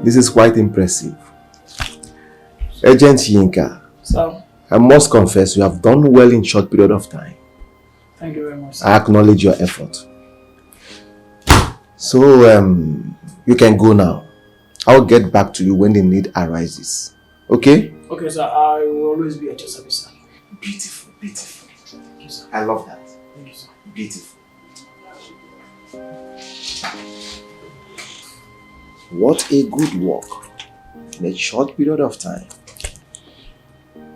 This is quite impressive. Agent Yinka. So, I must confess, you have done well in short period of time. thank you very much, sir. I acknowledge your effort. So, you can go now. I'll get back to you when the need arises. Okay? Okay, sir. I will always be at your service, sir. Beautiful, beautiful. Thank you, sir. I love that. Thank you, sir. Beautiful. What a good work in a short period of time.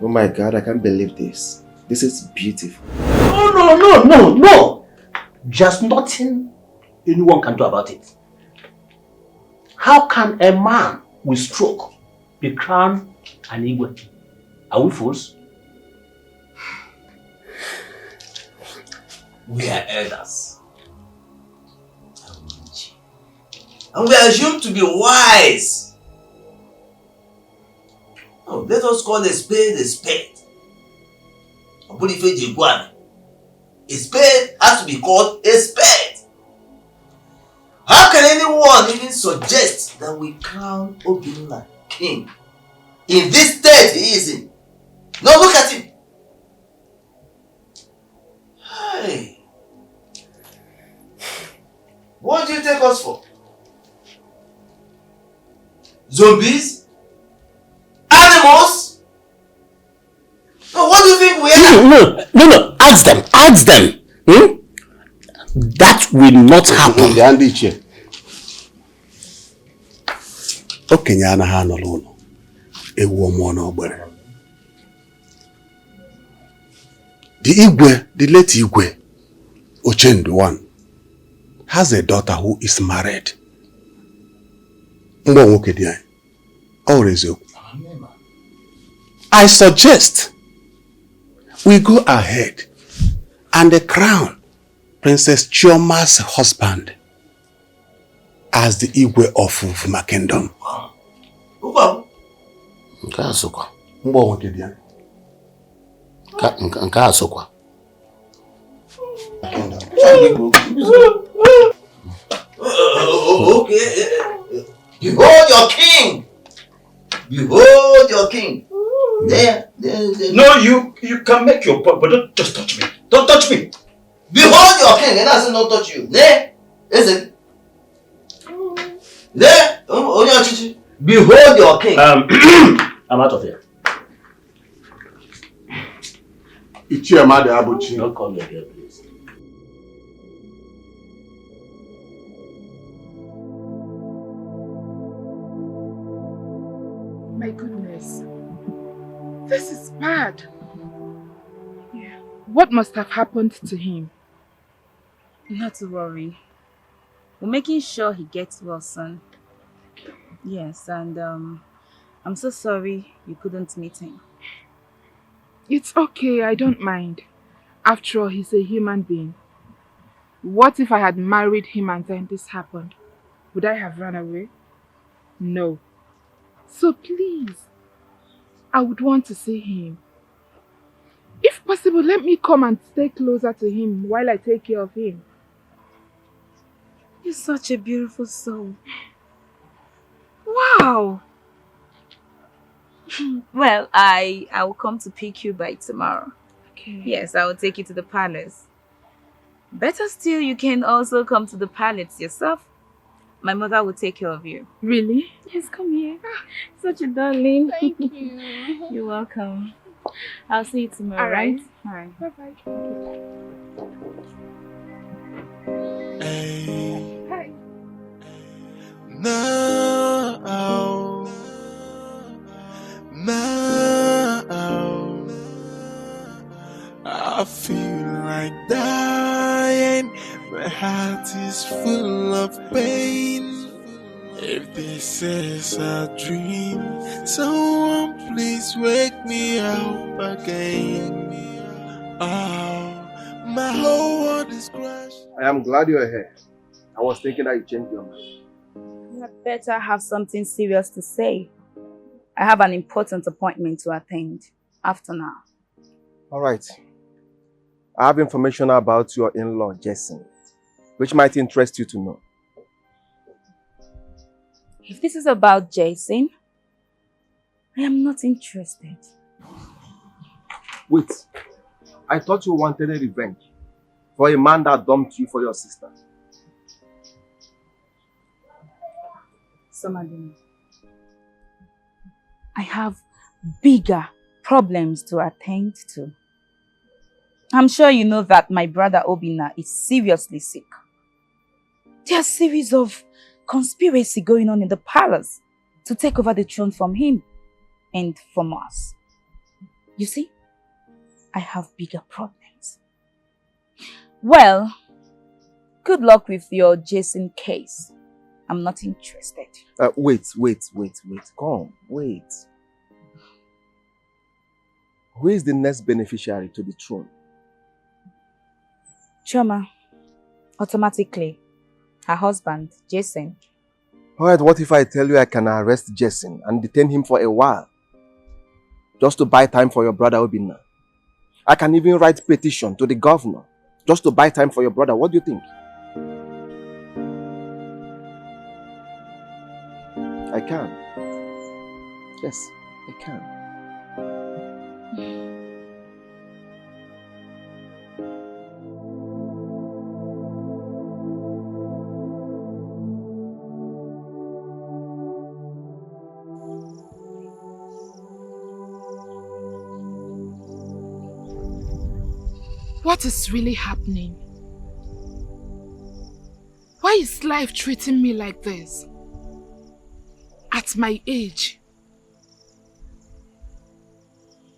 Oh my God, I can't believe this. This is beautiful. No. Just nothing anyone can do about it. How can a man with stroke be crowned an Igwe? Are we fools? We are elders. And we are assumed to be wise. Oh, let us call a spade a spade. A spade has to be called a spade. How can anyone even suggest that we crown Obinna king? In this state he is in. Now look at him. Hey. What do you take us for? Zombies? Animals? No, what do you think we are? No. Ask them. That will not happen. Okenye anaghị anọ n'ụlọ. Ewu ọmụọ n'ogbere. The late Igwe, Ochendu one, has a daughter who is married. I suggest we go ahead and crown Princess Chioma's husband as the Igwe of Ufuma Kingdom. Okay. Behold your king! Behold your king! There. No, you can make your point, but don't just touch me. Don't touch me! Behold your king, and I say not touch you. There, is it? There, behold your king. I'm out of here. Don't call me again, please. My goodness. This is bad. Yeah. What must have happened to him? Not to worry. We're making sure he gets well soon. Yes, and I'm so sorry you couldn't meet him. It's okay, I don't mind. After all, he's a human being. What if I had married him and then this happened? Would I have run away? No. So please, I would want to see him. If possible, let me come and stay closer to him while I take care of him. You're such a beautiful soul. Wow! Well, I will come to pick you by tomorrow. Okay. Yes, I will take you to the palace. Better still, you can also come to the palace yourself. My mother will take care of you. Really? Yes, come here. Such a darling. Thank you. You're welcome. I'll see you tomorrow, All right. All right. Bye-bye. Hey. Hi. Now, I feel like dying. My heart is full of pain. If this is a dream, someone please wake me up again. Oh, my whole world is crushed. I am glad you are here. I was thinking that you changed your mind. I better have something serious to say. I have an important appointment to attend after now. All right. I have information about your in-law, Jason, which might interest you to know. If this is about Jason, I am not interested. Wait, I thought you wanted a revenge for a man that dumped you for your sister. Somadina, I have bigger problems to attend to. I'm sure you know that my brother Obina is seriously sick. There are a series of conspiracy going on in the palace to take over the throne from him and from us. You see, I have bigger problems. Well, good luck with your Jason case. I'm not interested. Wait. Come, wait. Who is the next beneficiary to the throne? Choma, automatically. Her husband, Jason. Alright, what if I tell you I can arrest Jason and detain him for a while? Just to buy time for your brother Obina. I can even write petition to the governor just to buy time for your brother. What do you think? I can. Yes, I can. What is really happening? Why is life treating me like this? At my age?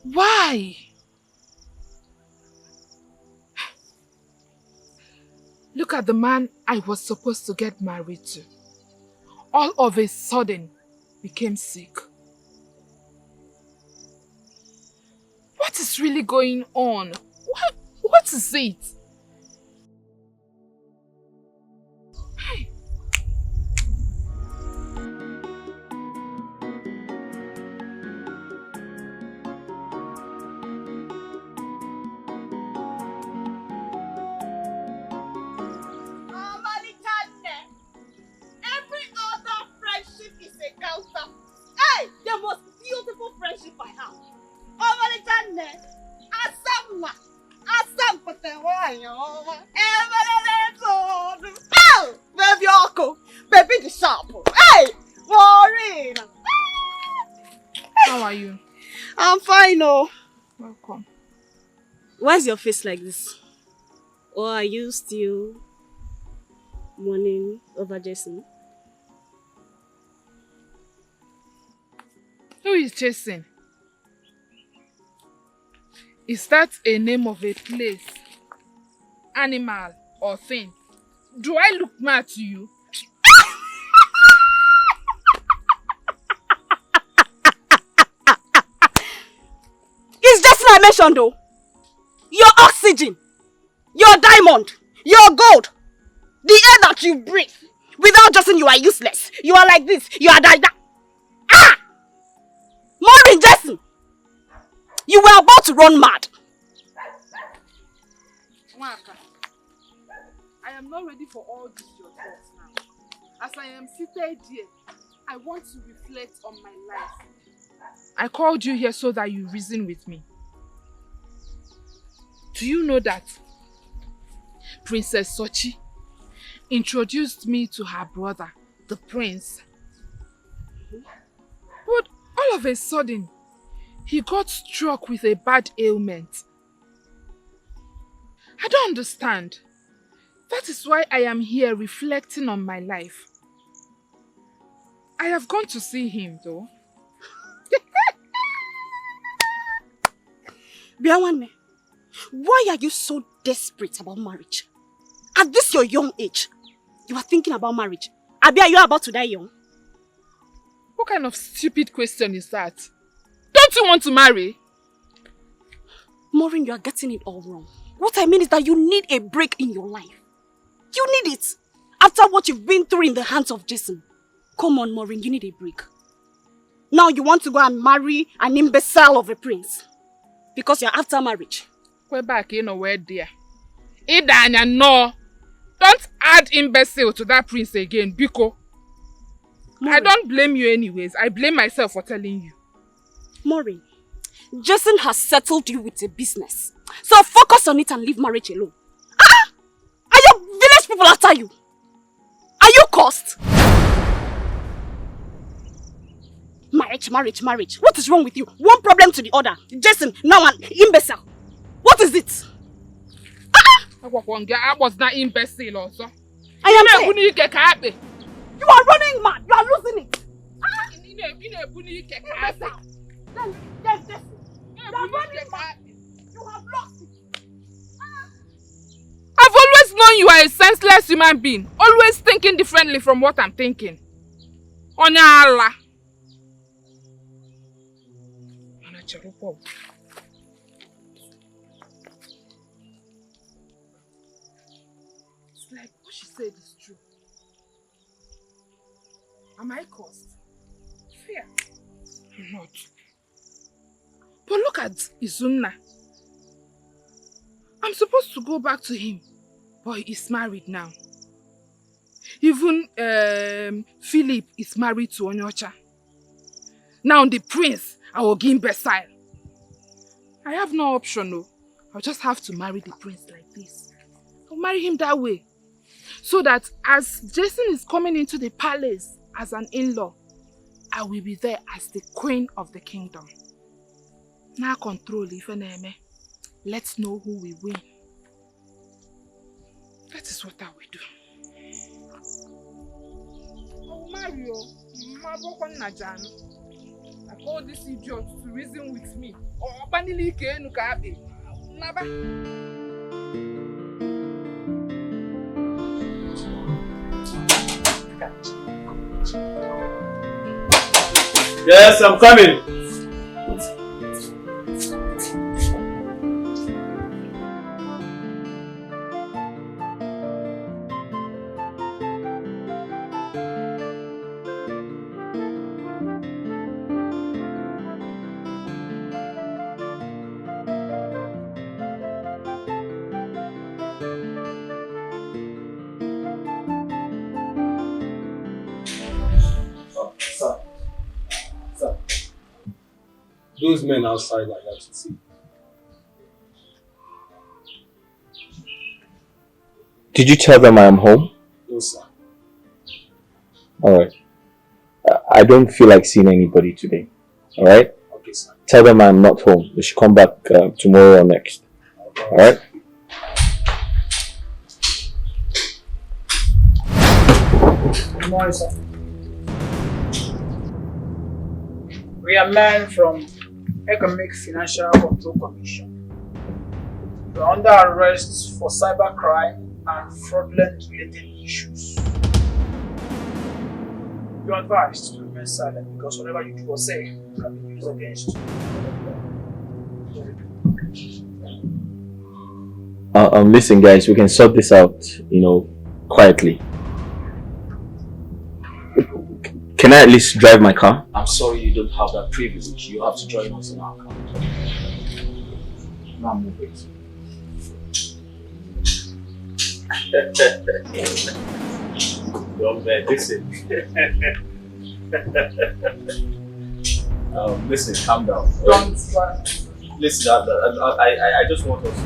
Why? Look at the man I was supposed to get married to. All of a sudden, became sick. What is really going on? What is it? Hey. Every other friendship is a counter. Hey, the most beautiful friendship I have. Oh, baby Uncle, baby the sharp. Hey, Maureen. How are you? I'm fine, oh. Welcome. Why is your face like this? Or are you still mourning over Jason? Who is Jason? Is that a name of a place, animal, or thing? Do I look mad to you? It's Jason I mentioned though. Your oxygen, your diamond, your gold, the air that you breathe. Without Jason, you are useless. You are like this. You are like that. Ah! Maureen, Jason! You were about to run mad. Waka, I am not ready for all these your thoughts now. As I am seated here, I want to reflect on my life. I called you here so that you reason with me. Do you know that Princess Sochi introduced me to her brother, the prince? But all of a sudden, he got struck with a bad ailment. I don't understand. That is why I am here reflecting on my life. I have gone to see him though. Biawane, why are you so desperate about marriage? At this your young age, you are thinking about marriage. Abi, are you about to die young? What kind of stupid question is that? Don't you want to marry? Maureen, you are getting it all wrong. What I mean is that you need a break in your life. You need it. After what you've been through in the hands of Jason. Come on, Maureen, you need a break. Now you want to go and marry an imbecile of a prince. Because you're after marriage. We're back in a word there. Idanya, no. Don't add imbecile to that prince again, Biko. I don't blame you anyways. I blame myself for telling you. Maureen, Jason has settled you with a business. So focus on it and leave marriage alone. Are your village people after you? Are you cursed? Marriage. What is wrong with you? One problem to the other. Jason, now an imbecile. What is it? I was not imbecile also. I am saying, you are running mad. You are losing it. Imbecile. Yes, Jason. You are running mad. You have lost it. I've always known you are a senseless human being. Always thinking differently from what I'm thinking. Onya Allah. It's like what she said is true. Am I cursed? Fear. I'm not. But look at Izunna. I'm supposed to go back to him, but he is married now. Even Philip is married to Onyocha. Now the prince, I will give him Besile. I have no option, no. I'll just have to marry the prince like this. I'll marry him that way. So that as Jason is coming into the palace as an in-law, I will be there as the queen of the kingdom. Now control Ifeneme. Let's know who we win. That is what I will do. Oh, Mario, I call this idiot to reason with me. Oh, Banilike Nukabe. Naba. Yes, I'm coming. Those men outside like that to see. Did you tell them I am home? No, sir. Alright. I don't feel like seeing anybody today. Alright? Okay, sir. Tell them I'm not home. They should come back tomorrow or next. Alright? Good morning, sir. We are men from Economic Financial Control Commission. We are under arrest for cybercrime and fraudulent related issues. You are advised to remain silent because whatever you do or say can be used against you. Listen guys, we can sort this out, quietly. Can I at least drive my car? I'm sorry you don't have that privilege. You have to join us in our car. Now move it. Young man, listen. Listen, calm down. Listen, I just want us to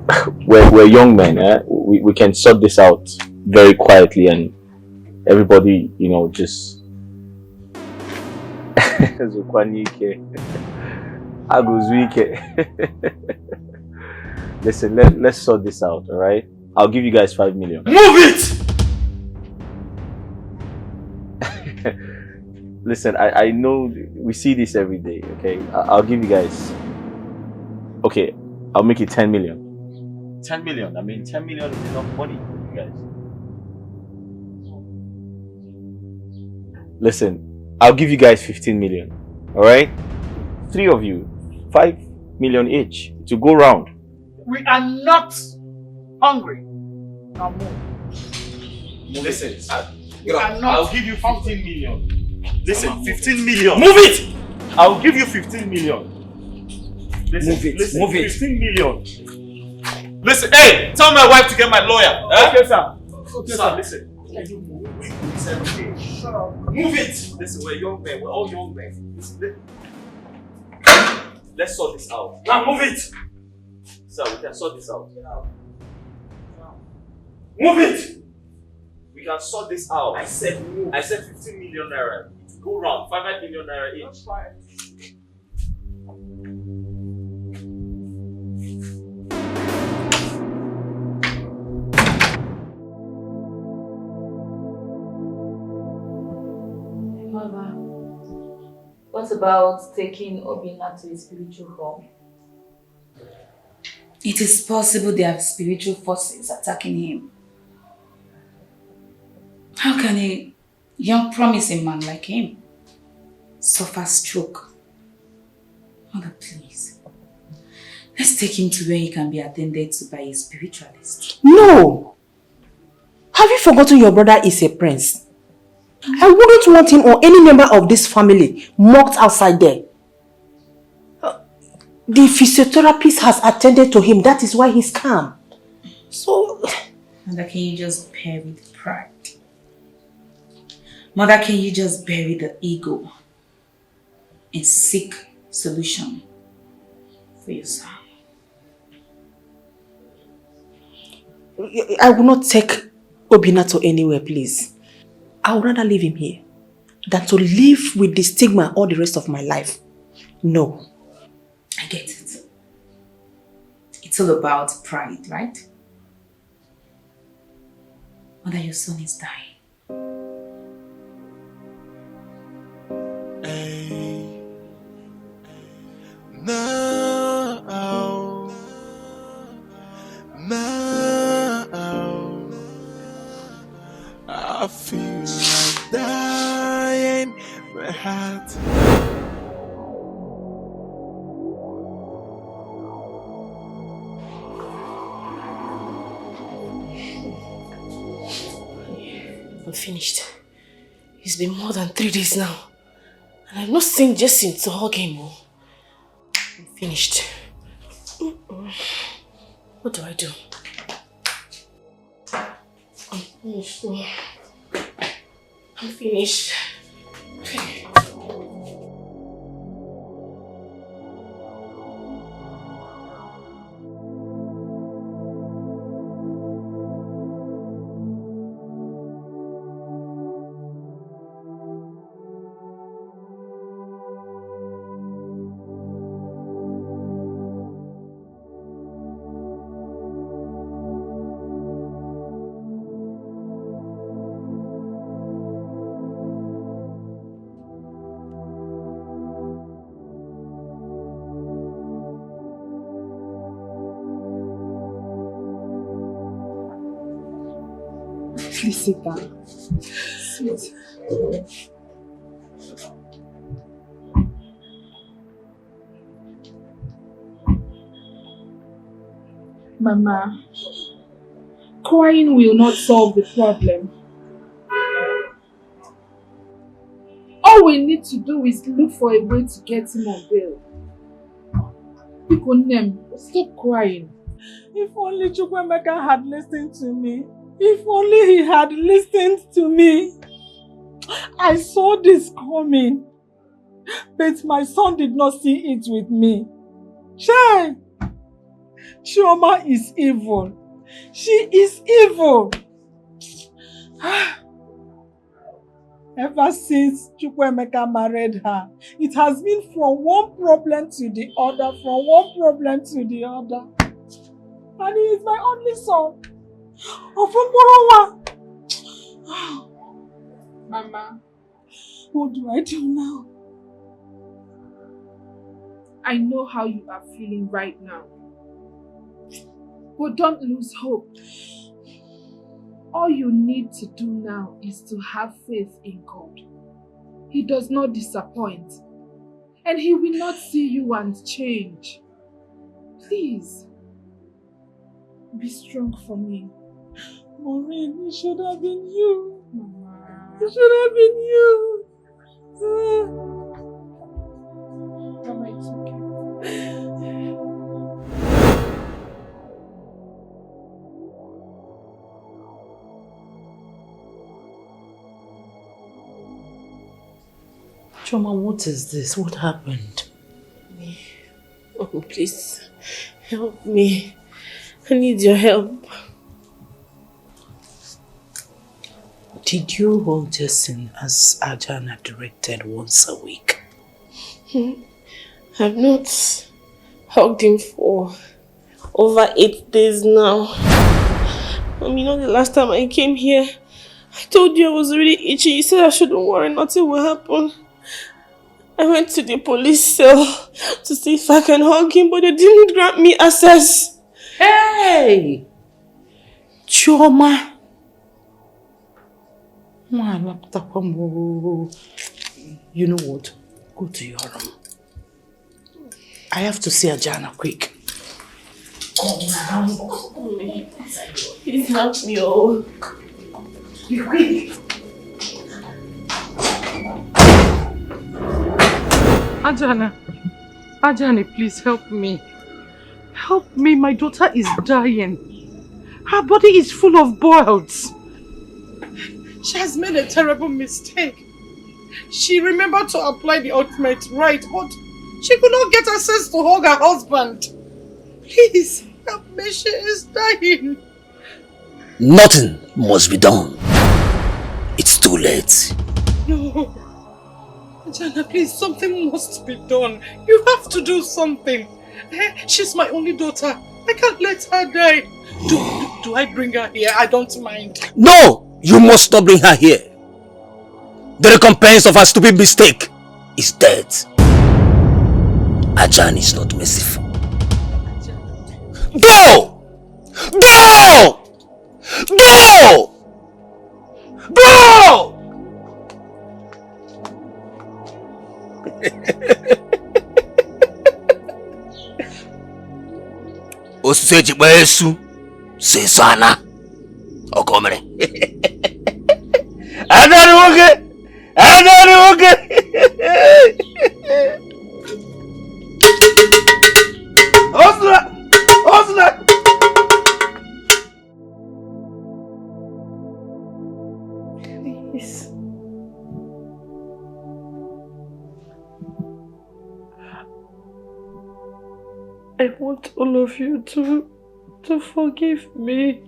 talk. We're young men, eh? We can sort this out very quietly and everybody, just Listen, let's sort this out, alright? I'll give you guys 5 million. Move it! Listen, I know we see this every day, okay? I'll give you guys... Okay, I'll make it 10 million. 10 million, I mean 10 million is enough money for you guys. Listen, I'll give you guys 15 million, alright? 3 of you, 5 million each to go round. We are not hungry. Now move. Listen, I'll give you 15 million. Listen, 15 million. Move it! I'll give you 15 million. Listen, Move it, move it. 15 million. Listen, hey, tell my wife to get my lawyer. Okay, sir. Okay, sir, listen. Can you move? It's every day. Shut up. Move it! Listen, we're young men. We're all young men. Let's sort this out. Now move it! Sir, we can sort this out. Move it! We can sort this out. I said move. I said 15 million naira. Go round. 5 million naira each. That's fine. Mother, what about taking Obinna to his spiritual home? It is possible there are spiritual forces attacking him. How can a young promising man like him suffer stroke? Mother, please. Let's take him to where he can be attended to by a spiritualist. No! Have you forgotten your brother is a prince? I wouldn't want him or any member of this family mocked outside there. The physiotherapist has attended to him. That is why he's calm. So... Mother, can you just bear with pride? Mother, can you just bury the ego and seek solution for your son? I will not take Obinna to anywhere, please. I would rather leave him here than to live with the stigma all the rest of my life. No. I get it. It's all about pride, right? Mother, your son is dying. Now, I feel like dying, my heart. I'm finished. It's been more than 3 days now. And I've not seen Jason to hug him. I'm finished. What do I do? I'm finished. I'm finished. Please sit down. Sit. Mama, crying will not solve the problem. All we need to do is look for a way to get him on bail. Ikonem, stop crying. If only Chukwemeka had listened to me. If only he had listened to me. I saw this coming. But my son did not see it with me. Chai! Chioma is evil. She is evil. Ever since Chukwemeka married her, it has been from one problem to the other, from one problem to the other. And he is my only son. Mama, what do I do now? I know how you are feeling right now. But don't lose hope. All you need to do now is to have faith in God. He does not disappoint. And He will not see you and change. Please, be strong for me. Maureen, it should have been you. Mama. It should have been you. Mama, it's okay. Choma, what is this? What happened? Oh, please, help me. I need your help. Did you hold Jason as Ajana directed once a week? I've not hugged him for over 8 days now. You know, the last time I came here, I told you I was really itchy. You said I shouldn't worry, nothing will happen. I went to the police cell to see if I can hug him, but they didn't grant me access. Hey! Choma! You know what? Go to your room. I have to see Ajana quick. Come now. Please help me, oh. You quick. Ajani, please help me. Help me, my daughter is dying. Her body is full of boils. She has made a terrible mistake. She remembered to apply the ultimate right, but she could not get access to hug her husband. Please, help me, she is dying. Nothing must be done. It's too late. No. Jana, please, something must be done. You have to do something. She's my only daughter. I can't let her die. Do I bring her here? I don't mind. No! You must not bring her here. The recompense of her stupid mistake is death. Ajahn is not merciful. Go! Go! Go! Go! Osisi Baesu say sana okomere. Adaruge! Osla! Please. I want all of you to forgive me.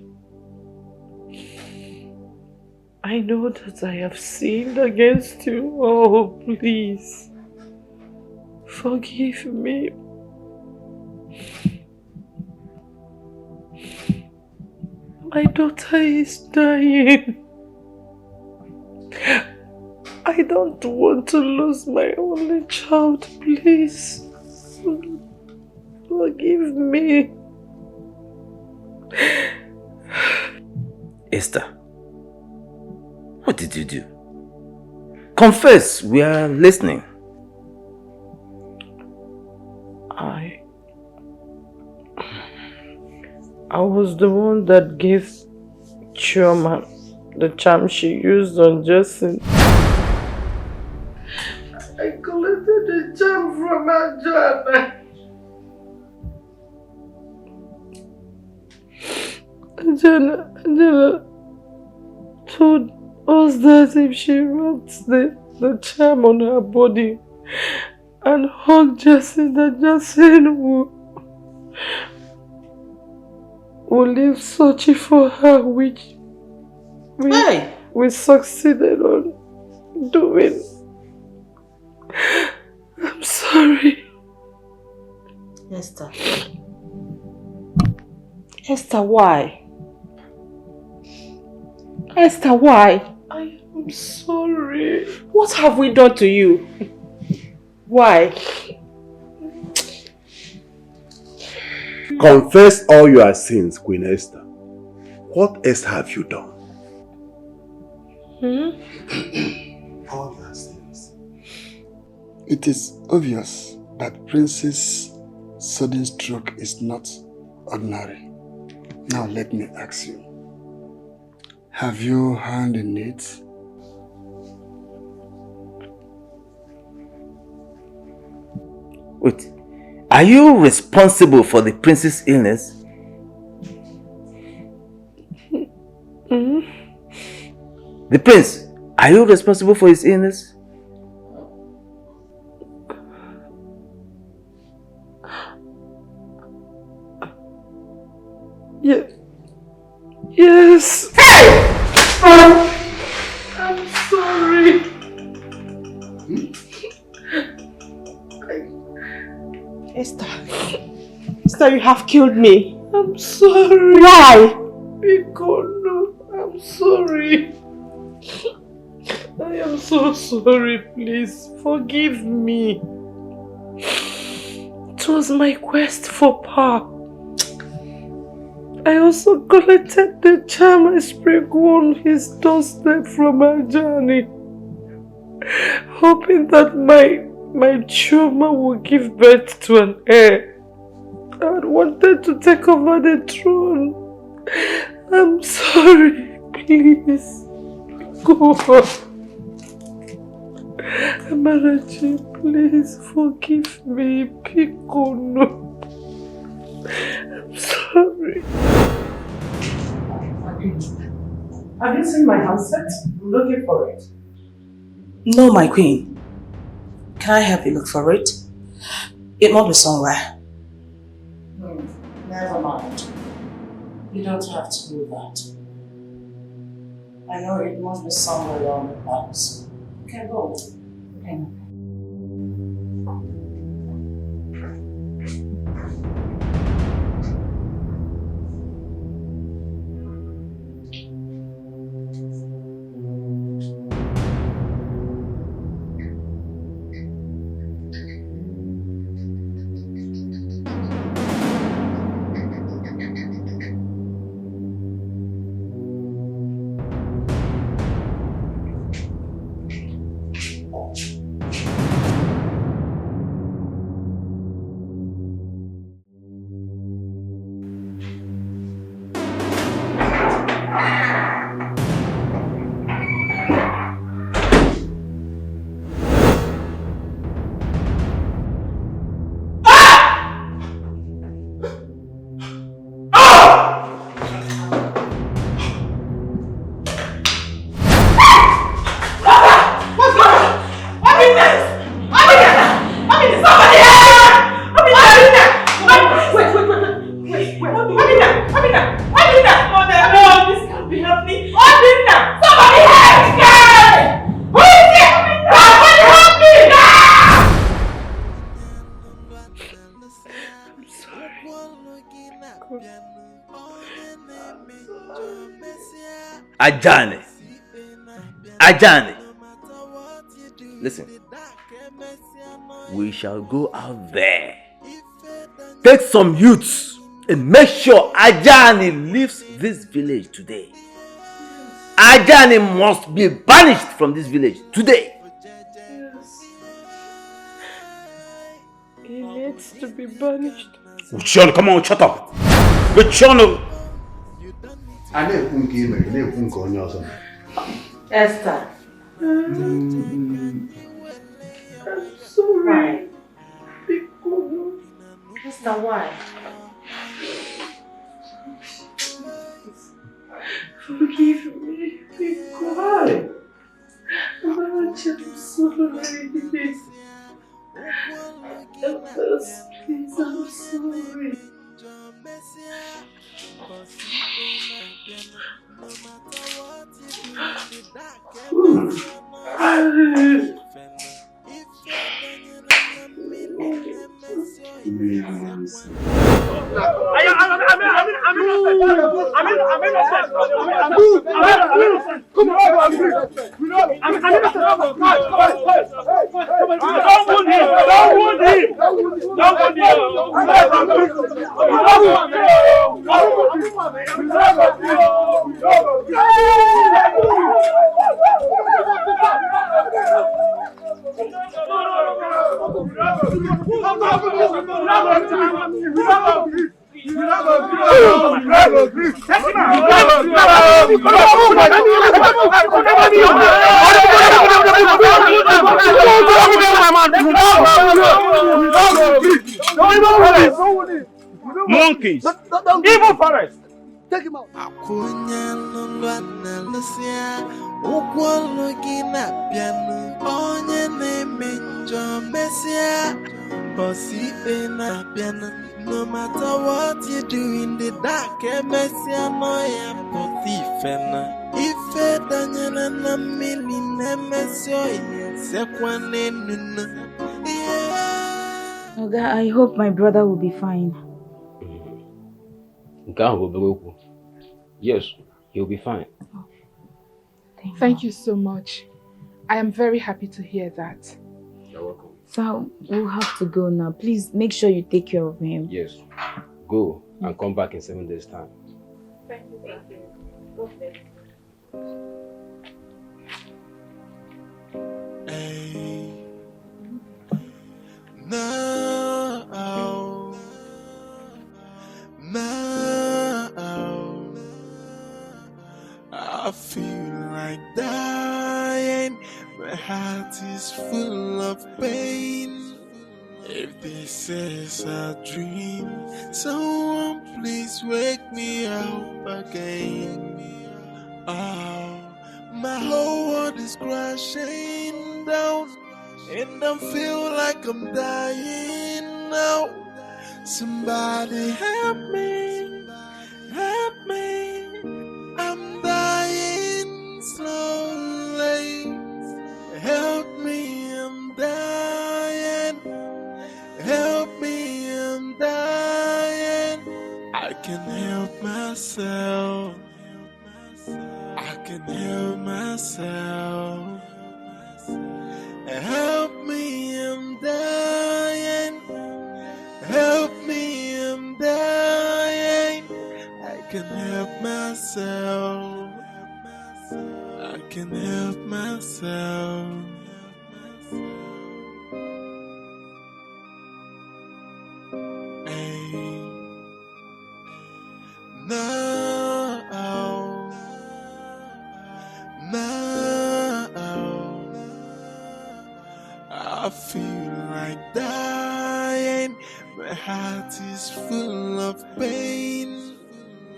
I know that I have sinned against you. Oh, please. Forgive me. My daughter is dying. I don't want to lose my only child, please. Forgive me. Esther, what did you do? Confess, we are listening. I was the one that gave Chioma the charm she used on Justin. I collected the charm from Ajana. Ajana told us that if she wrapped the charm on her body and hugged Justin, that Justin will leave Sochi for her, which we succeeded on doing. I'm sorry. Esther. Esther, why? Esther, why? I am sorry. What have we done to you? Why? Confess all your sins, Queen Esther. What else have you done? All your sins. It is obvious that Prince's sudden stroke is not ordinary. Now let me ask you. Have you hand in it? Wait, are you responsible for the prince's illness? The prince, are you responsible for his illness? Yes. Hey! I'm sorry. Esther, you have killed me. I'm sorry. Why? Because I'm sorry. I am so sorry. Please forgive me. It was my quest for power. I also collected the charm I sprinkled on his doorstep from our journey, hoping that my chuma would give birth to an heir. I wanted to take over the throne. I'm sorry, please. Go. Amarachi, please forgive me. Pikono. I'm sorry. Have you seen my handset? I'm looking for it. No, my queen. Can I help you look for it? It must be somewhere. Never mind. You don't have to do that. I know it must be somewhere around the palace. You can go. Okay. Ajani. Listen. We shall go out there. Take some youths and make sure Ajani leaves this village today. Ajani must be banished from this village today. Yes. He needs to be banished. Uchon, come on, shut up. Uchon. Esther. I'm sorry. Esther, why? Forgive me. Be quiet. I'm sorry. Please, I'm sorry. Monkeys! Evil forest! Take him out. No matter what you do in the dark, messy annoy potifena. If Daniela na mili nemesio sekwane nuna. Oga, I hope my brother will be fine. Yes, he'll be fine. Thank you so much. I am very happy to hear that. You're welcome. So we'll have to go now. Please make sure you take care of him. Yes. Go and come back in 7 days' time. Thank you. God bless. Now, I feel like dying. My heart is full of pain. If this is a dream, someone please wake me up again. Oh, my whole world is crashing down, and I feel like I'm dying now. Somebody help me, help me. I'm dying slowly. Help me, I'm dying. Help me, I'm dying. I can help myself. I can help myself. Help me, I'm dying. Help me, I'm dying. I can help myself. I can help myself. Now, I feel like dying. My heart is full of pain.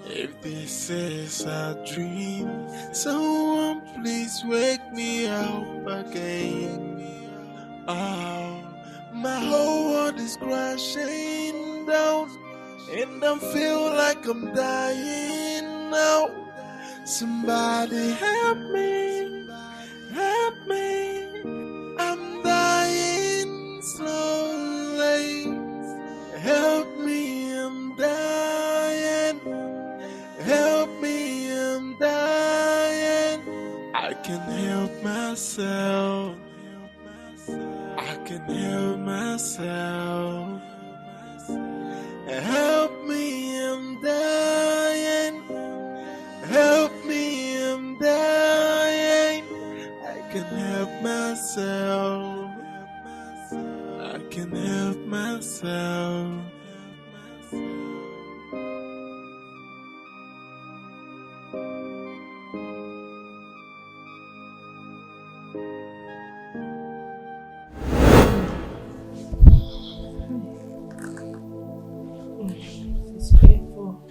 If this is a dream, someone please wake me up again. Oh, my whole world is crashing down, and I feel like I'm dying now. Somebody help me, help me. I'm dying slowly. Help me, I'm dying. Help me, I'm dying. I can help myself. I can help myself. Help me, I'm dying. Help me, I'm dying. I can help myself. I can help myself. It's painful.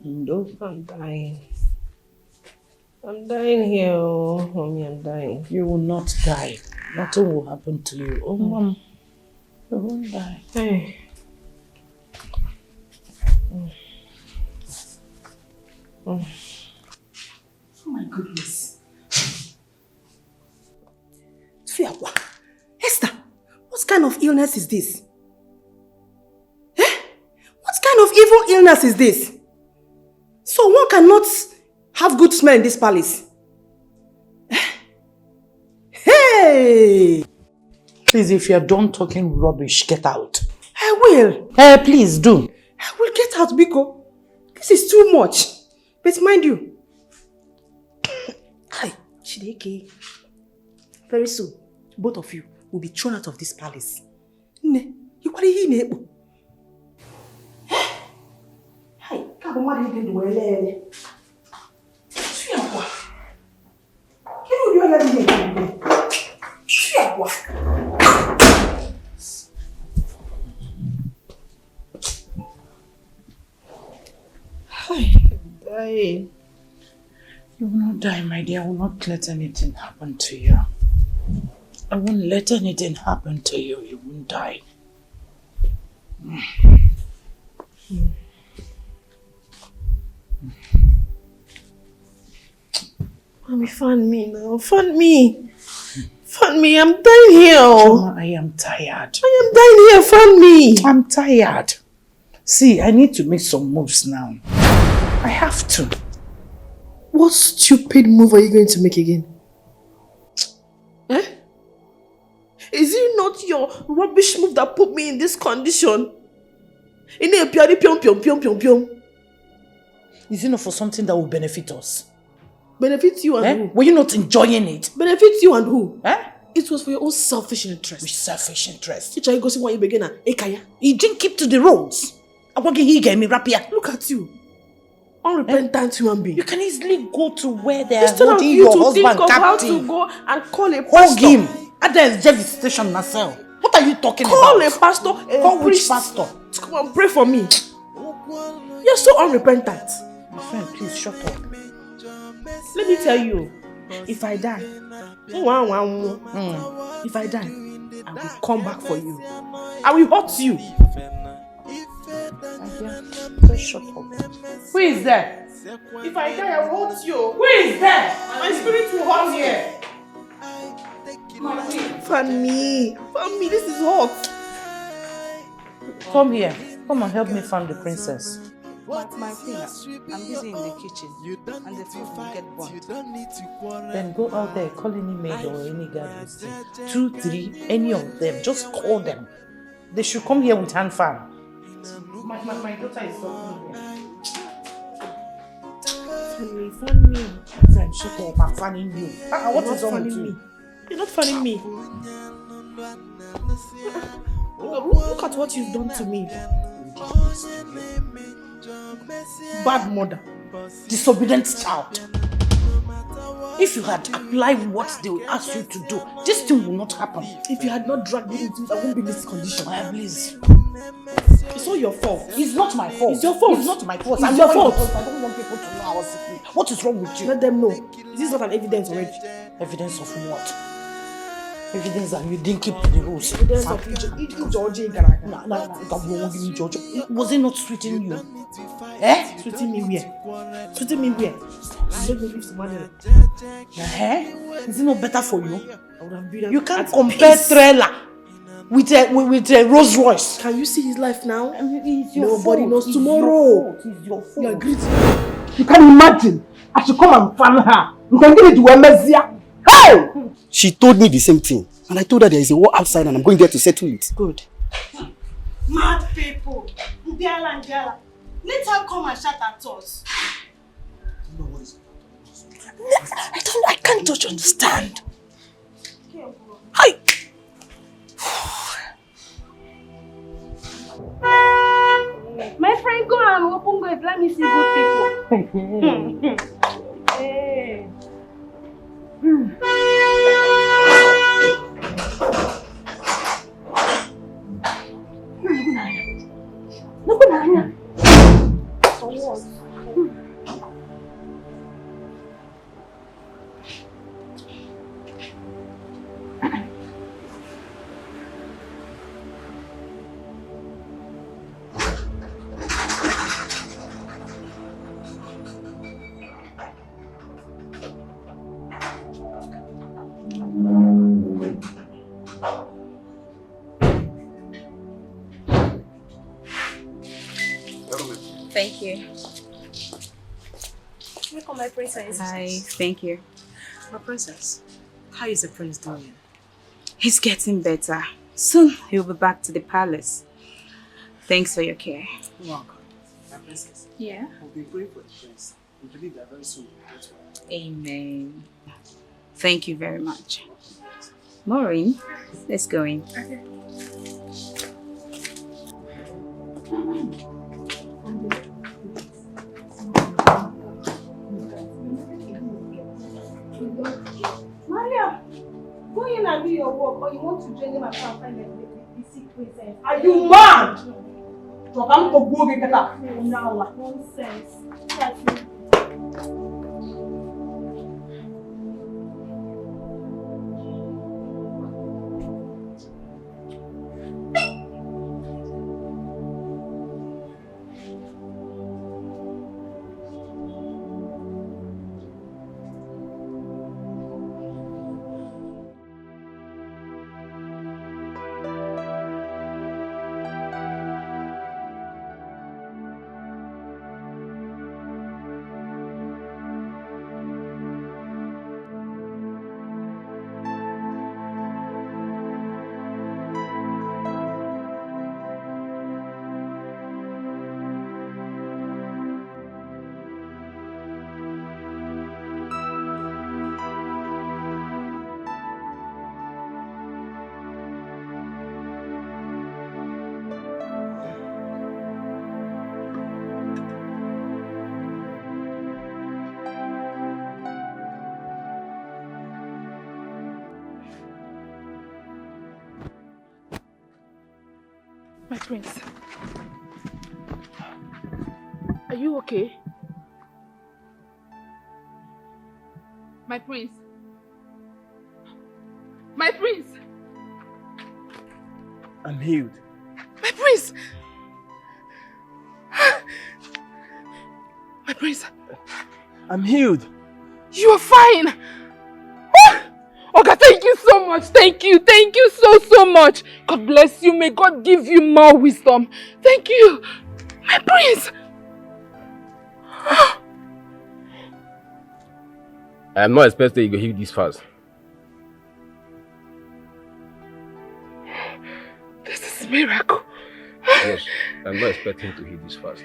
No. I'm dying. I'm dying here, oh, mommy, I'm dying. You will not die. Nothing will happen to you. Oh, Mom, you won't die. Hey. Oh my goodness. Fiakwa. Esther, what kind of illness is this? What kind of evil illness is this? So one cannot have good smell in this palace. Hey! Please, if you're done talking rubbish, get out. I will. Please do. I will get out, Biko. This is too much. But mind you. Hi, Chideke. Very soon, both of you will be thrown out of this palace. Ne, you want to hear me? Hey, come on, what are you doing? Dying. You will not die, my dear. I will not let anything happen to you. I won't let anything happen to you. You won't die. Mommy, fan me now. Fan me. Fan me. I'm dying here. Mama, I am tired. I am dying here. Fan me. I'm tired. See, I need to make some moves now. I have to. What stupid move are you going to make again? Eh? Is it not your rubbish move that put me in this condition? Is it not for something that will benefit us? Benefit you and who? Were you not enjoying it? Benefit you and who? Eh? It was for your own selfish interest. Which selfish interest? Which are you going to begin at? You didn't keep to the roads. Look at you. Unrepentant human being. You can easily go to where they are Instead of holding you your to husband think of captive. how to go and call a pastor. Hold him. At the Jeff station myself. What are you talking call about? A pastor. Call which pastor? To come and pray for me. You're so unrepentant. My friend, please shut up. Let me tell you, if I die, if I die, I will come back for you. I will hurt you. Just shut up. Who is there? If I die, I will hurt you. Who is there? My spirit will hurt you. Fan me, this is hot. Come here. Come and help me fan the princess. My finger. I'm busy in the kitchen, and the food will get burnt. Then go out there, call any maid or any guy. 2, 3, any of them. Just call them. They should come here with hand fan. My daughter is talking here. Fan me. Friend, shut up. I'm fanning you. What is wrong with you? You're not fanning me. Look at what you've done to me. Bad mother. Disobedient child. If you had applied what they will ask you to do, this thing will not happen. If you had not dragged me into it, I won't be in this condition. Please. It's all your fault. It's not my fault. It's your fault. It's not my fault. It's your fault. I don't want people to know I was sick. What is wrong with you? Let them know. This is not an evidence already. Evidence of what? Evidence that you didn't keep the rules. Evidence of Georgie. Was it not sweeting you? Eh? Sweeting me where? Sweeting me where? You let me leave Somalia. Is it not better for you? I would have been. You can't compare trailer with a Rolls Royce. Can you see his life now? Nobody knows tomorrow. It's your fault. You are greedy. You can imagine. I should come and fan her. You can give it to Emezia. Hey! She told me the same thing. And I told her there is a war outside and I'm going there to settle it. Good. Mad people. Ndiala. Let her come and shout at us. I can't just understand. Hi. My friend, go and open gate. Let me see good people. Hey. Thank you. Welcome, my princess. Hi, thank you. My princess, how is the prince doing? He's getting better. Soon he'll be back to the palace. Thanks for your care. You're welcome. My princess. Yeah? I'll be praying for the prince. We believe that very soon will get well. Amen. Thank you very much. Maureen, let's go in. Okay. Maria, go in and do your work, or you want to join them and try and find the sick princess. Are you mad? So I'm going to go get her. No, nonsense. My prince. Are you okay? My prince. My prince. I'm healed. My prince. My prince. I'm healed. You are fine. Oga, thank you so much. Thank you. Thank you so much. God bless you. May God give you more wisdom. Thank you. My prince. I am not expecting you to heal this fast. This is a miracle. Yes, I'm not expecting to heal this fast.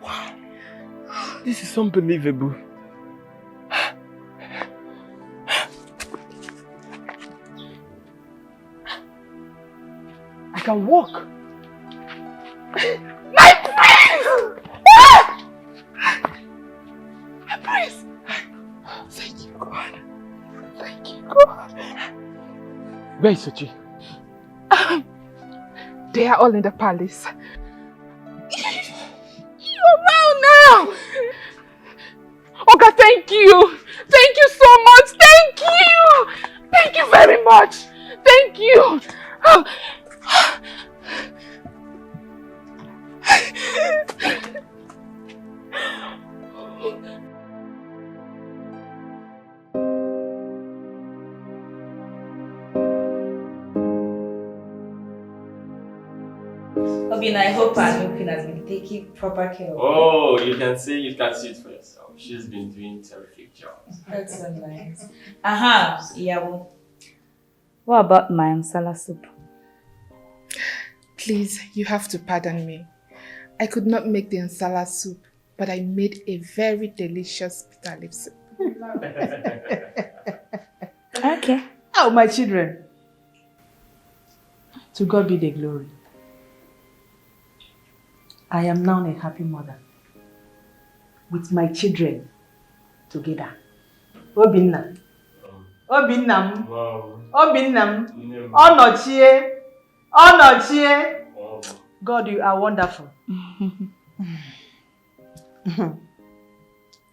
Wow. This is unbelievable. I can walk. My prince! My prince! Thank you, God. Thank you, God. Where is Luchy? They are all in the palace. You're well now! Oga, thank you! Thank you so much! Thank you! Thank you very much! Thank you! Obina, I hope our new queen has been taking proper care of you. Oh, you can see it for yourself. She's been doing terrific job. That's so nice. Aha, Iyawo. What about my nsala soup? Please, you have to pardon me. I could not make the nsala soup, but I made a very delicious bitter leaf soup. Okay. Oh, my children. To God be the glory. I am now a happy mother. With my children together. Obinna. Obinnam. Obinnam. Onochie. Onochie. God, you are wonderful.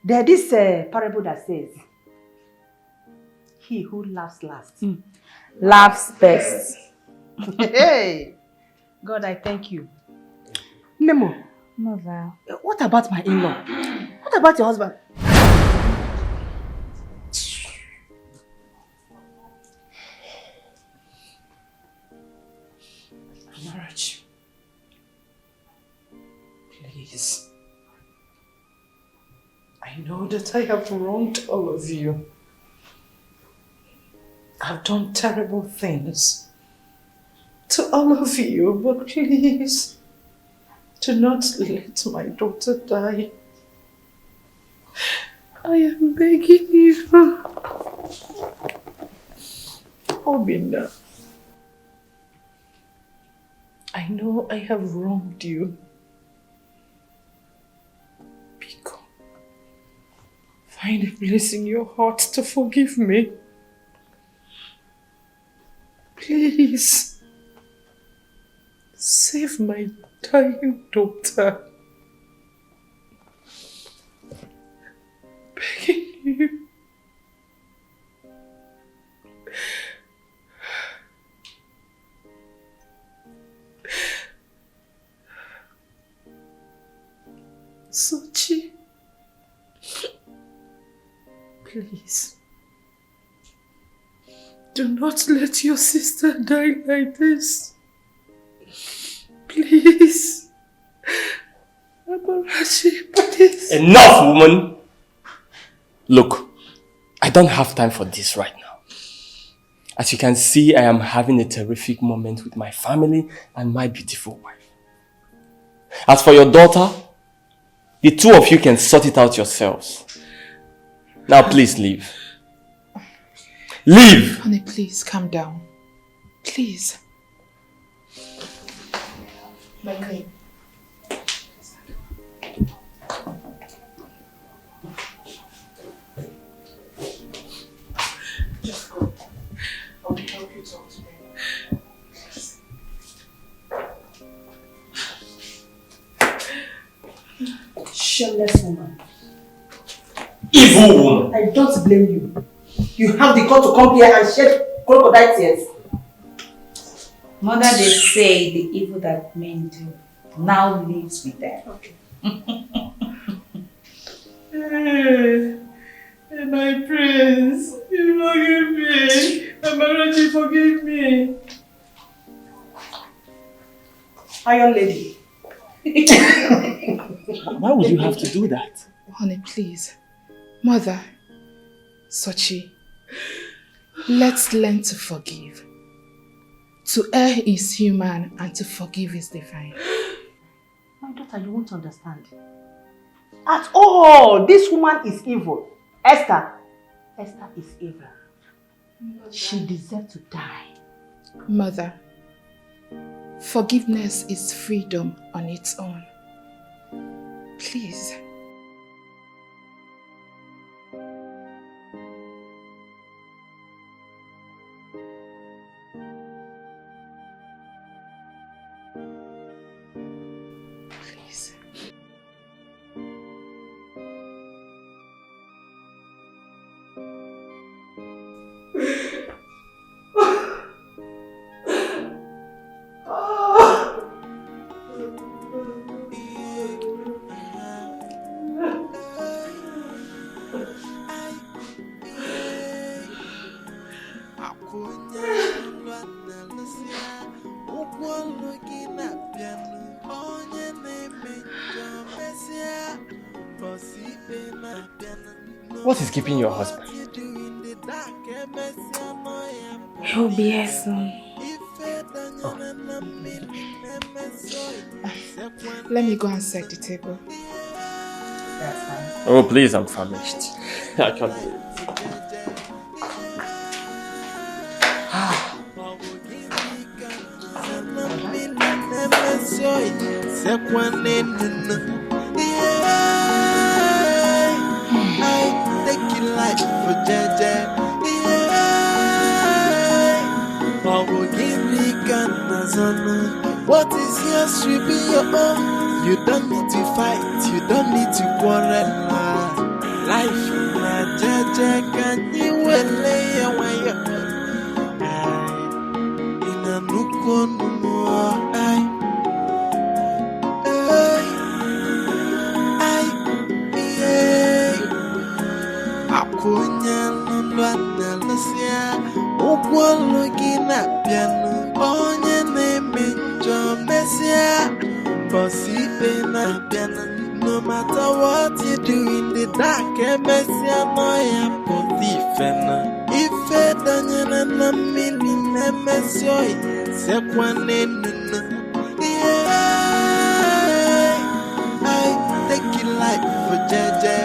There is a parable that says, he who laughs last laughs best. Hey, God, I thank you. Nemo, Mother. What about my in-law? What about your husband? Marriage. Please. I know that I have wronged all of you. I've done terrible things to all of you, but please do not let my daughter die. I am begging you. Obinna, I know I have wronged you. Biko, find a place in your heart to forgive me. Please, save my dying daughter. Begging you. Sochi, please, do not let your sister die like this. Please. Abarachi, please. Enough, woman! Look, I don't have time for this right now. As you can see, I am having a terrific moment with my family and my beautiful wife. As for your daughter, the two of you can sort it out yourselves. Now please leave. Leave! Honey, please calm down. Please. My queen. Just go. I will help you talk to me. shameless woman. Evil woman. I don't blame you. You have the gall to come here and shed crocodile tears. Mother, they say the evil that men do now lives with them. Okay. Hey, my prince, you forgive me. Amarachi, forgive me. Iron lady. Why would you have to do that? Honey, please. Mother, Sochi, let's learn to forgive. To err is human and to forgive is divine. My daughter, you won't understand. At all, this woman is evil. Esther is evil. She deserves to die. Mother, forgiveness is freedom on its own. Please. Please. What is keeping your husband? He'll be here soon. Let me go and set the table. That's fine. Oh, please, I'm famished. I can't do it. What is yours will be your own. You don't need to fight, you don't need to quarrel. Life na jeje can you lay away. In a nuko numo Akunya londwa na lasia Ogwolo gina piano Onye neme njo mesia Bossy na piano. No matter what you do in the dark mesia no ya potifena Ife danyana na mili nemesio Sekwane nuna I take it life for jeje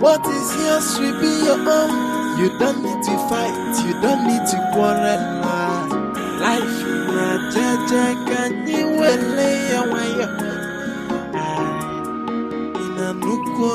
What is yours will be your own. You don't need to fight, you don't need to quarrel. Life na jeje can you lay away. In a nuko